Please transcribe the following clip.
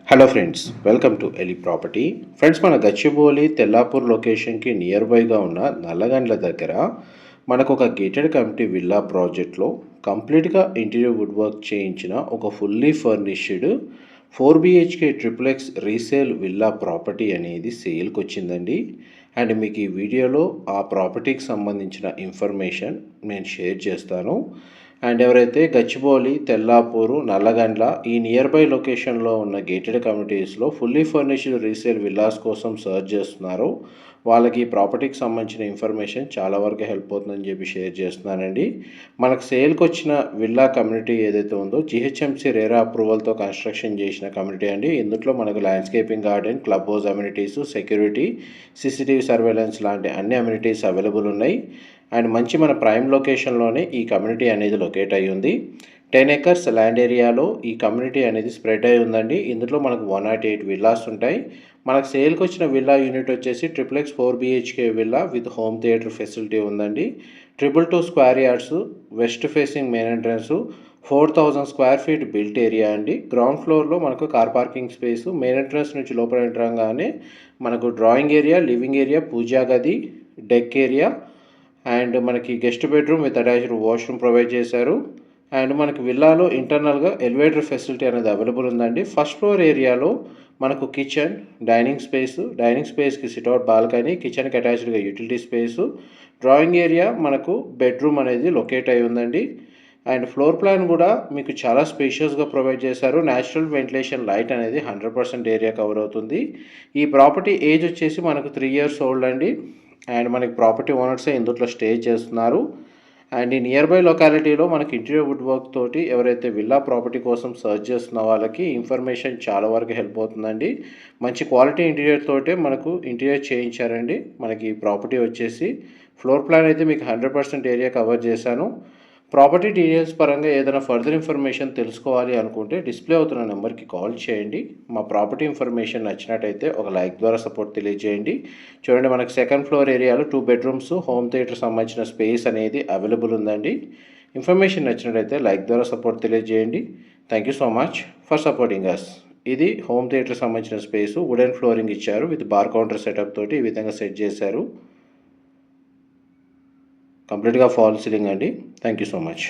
Hello friends, welcome to Eli property. Friends, మన గచ్చిబౌలి తెల్లాపూర్ లొకేషన్కి near బైగా ఉన్న నల్లగండ్ల దగ్గర మనకు ఒక గేటెడ్ కమ్యూనిటీ విల్లా ప్రాజెక్ట్లో కంప్లీట్గా ఇంటీరియర్ వుడ్ వర్క్ చేయించిన ఒక fully furnished 4 BHK triplex resale villa property అనేది సేల్కి వచ్చిందండి. అండ్ మీకు ఈ వీడియోలో ఆ ప్రాపర్టీకి సంబంధించిన ఇన్ఫర్మేషన్ నేను షేర్ చేస్తాను. అండ్ ఎవరైతే గచ్చిబౌలి, తెల్లాపూరు, నల్లగండ్ల ఈ నియర్ బై లొకేషన్లో ఉన్న గేటెడ్ కమ్యూనిటీస్లో ఫుల్లీ ఫర్నిష్డ్ రీసేల్ విల్లాస్ కోసం సర్చ్ చేస్తున్నారో వాళ్ళకి ఈ ప్రాపర్టీకి సంబంధించిన ఇన్ఫర్మేషన్ చాలా వరకు హెల్ప్ అవుతుందని చెప్పి షేర్ చేస్తున్నానండి. మనకు సేల్కి వచ్చిన విల్లా కమ్యూనిటీ ఏదైతే ఉందో GHMC రేరా అప్రూవల్తో కన్స్ట్రక్షన్ చేసిన కమ్యూనిటీ అండి. ఇందులో మనకు landscaping garden, club house amenities, security, CCTV surveillance లాంటి అన్ని అమ్యూనిటీస్ అవైలబుల్ ఉన్నాయి. అండ్ మంచి మన ప్రైమ్ లొకేషన్లోనే ఈ కమ్యూనిటీ అనేది లొకేట్ అయ్యి ఉంది. 10 acres ల్యాండ్ ఏరియాలో ఈ కమ్యూనిటీ అనేది స్ప్రెడ్ అయి ఉందండి. ఇందులో మనకు 108 విల్లాస్ ఉంటాయి. మనకు సేల్కి వచ్చిన విల్లా యూనిట్ వచ్చేసి triplex 4 BHK villa with home theatre facility ఉందండి. 222 square yards, west facing main entrance, 4000 square feet built area అండి. గ్రౌండ్ ఫ్లోర్లో మనకు car parking space, main entrance నుంచి లోపల ఎంటరంగానే మనకు డ్రాయింగ్ ఏరియా, లివింగ్ ఏరియా, పూజా గది, డెక్ ఏరియా అండ్ మనకి guest bedroom with attached washroom provide చేశారు. అండ్ మనకి విల్లాలో ఇంటర్నల్గా ఎలివేటర్ ఫెసిలిటీ అనేది అవైలబుల్ ఉందండి. ఫస్ట్ ఫ్లోర్ ఏరియాలో మనకు కిచెన్, డైనింగ్ స్పేస్కి సిట్అవుట్ బాల్కనీ, కిచెన్కి అటాచ్డ్గా యూటిలిటీ స్పేసు, డ్రాయింగ్ ఏరియా, మనకు బెడ్రూమ్ అనేది లొకేట్ అయి ఉందండి. అండ్ ఫ్లోర్ ప్లాన్ కూడా మీకు చాలా స్పేషియస్గా ప్రొవైడ్ చేశారు. న్యాచురల్ వెంటిలేషన్, లైట్ అనేది 100% ఏరియా కవర్ అవుతుంది. ఈ ప్రాపర్టీ ఏజ్ వచ్చేసి మనకు 3 years ఓల్డ్ అండి. అండ్ మనకి ప్రాపర్టీ ఓనర్సే ఇందులో స్టే చేస్తున్నారు. అండ్ ఈ నియర్ బై లొకాలిటీలో మనకి ఇంటీరియర్ వుడ్ వర్క్ తోటి ఎవరైతే విల్లా ప్రాపర్టీ కోసం సర్చ్ చేస్తున్న వాళ్ళకి ఇన్ఫర్మేషన్ చాలా వరకు హెల్ప్ అవుతుందండి. మంచి క్వాలిటీ ఇంటీరియర్ తోటే మనకు ఇంటీరియర్ చేయించారండి. మనకి ఈ ప్రాపర్టీ వచ్చేసి ఫ్లోర్ ప్లాన్ అయితే మీకు 100% ఏరియా కవర్ చేశాను. ప్రాపర్టీ డీటెయిల్స్ పరంగా ఏదైనా ఫర్దర్ ఇన్ఫర్మేషన్ తెలుసుకోవాలి అనుకుంటే డిస్ప్లే అవుతున్న నెంబర్కి కాల్ చేయండి. మా ప్రాపర్టీ ఇన్ఫర్మేషన్ నచ్చినట్టయితే ఒక లైక్ ద్వారా సపోర్ట్ తెలియజేయండి. చూడండి, మనకు సెకండ్ ఫ్లోర్ ఏరియాలో 2 bedrooms, హోమ్ థియేటర్ సంబంధించిన స్పేస్ అనేది అవైలబుల్ ఉందండి. ఇన్ఫర్మేషన్ నచ్చినట్టయితే లైక్ ద్వారా సపోర్ట్ తెలియజేయండి. Thank you so much for supporting us. ఇది హోమ్ థియేటర్ సంబంధించిన స్పేసు, వుడెన్ ఫ్లోరింగ్ ఇచ్చారు విత్ బార్ కౌంటర్ సెటప్ తోటి ఈ విధంగా సెట్ చేశారు. కంప్లీట్గా ఫాల్ సీలింగ్ అండి. Thank you so much.